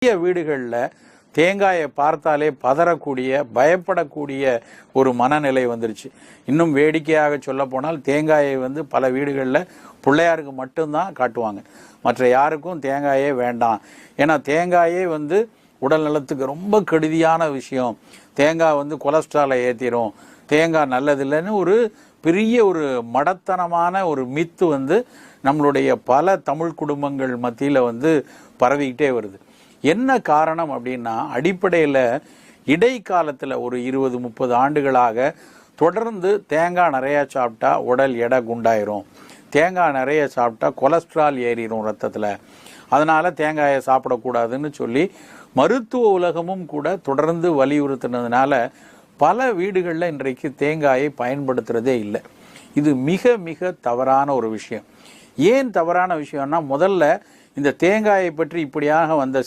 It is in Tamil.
வீடுகளில் தேங்காயை பார்த்தாலே பதறக்கூடிய பயப்படக்கூடிய ஒரு மனநிலை வந்துருச்சு. இன்னும் வேடிக்கையாக சொல்ல போனால் தேங்காயை பல வீடுகளில் பிள்ளையாருக்கு மட்டும்தான் காட்டுவாங்க, மற்ற யாருக்கும் தேங்காயே வேண்டாம். ஏன்னா தேங்காயே உடல் நலத்துக்கு ரொம்ப கெடுதியான விஷயம், தேங்காய் கொலஸ்ட்ராலை ஏற்றிடும், தேங்காய் நல்லதில்லைன்னு ஒரு பெரிய ஒரு மடத்தனமான ஒரு மித்து நம்மளுடைய பல தமிழ் குடும்பங்கள் மத்தியில் பரவிக்கிட்டே வருது. என்ன காரணம் அப்படின்னா, அடிப்படையில் இடைக்காலத்தில் ஒரு 20-30 ஆண்டுகளாக தொடர்ந்து தேங்காய் நிறையா சாப்பிட்டா உடல் எடை குண்டாயிரும், தேங்காய் நிறைய சாப்பிட்டா கொலஸ்ட்ரால் ஏறிடும் ரத்தத்தில், அதனால் தேங்காயை சாப்பிடக்கூடாதுன்னு சொல்லி மருத்துவ உலகமும் கூட தொடர்ந்து வலியுறுத்தினதுனால பல வீடுகளில் இன்றைக்கு தேங்காயை பயன்படுத்துகிறதே இல்லை. இது மிக மிக தவறான ஒரு விஷயம். ஏன் தவறான விஷயம்னா, முதல்ல இந்த தேங்காயை பற்றி இப்படியாக வந்த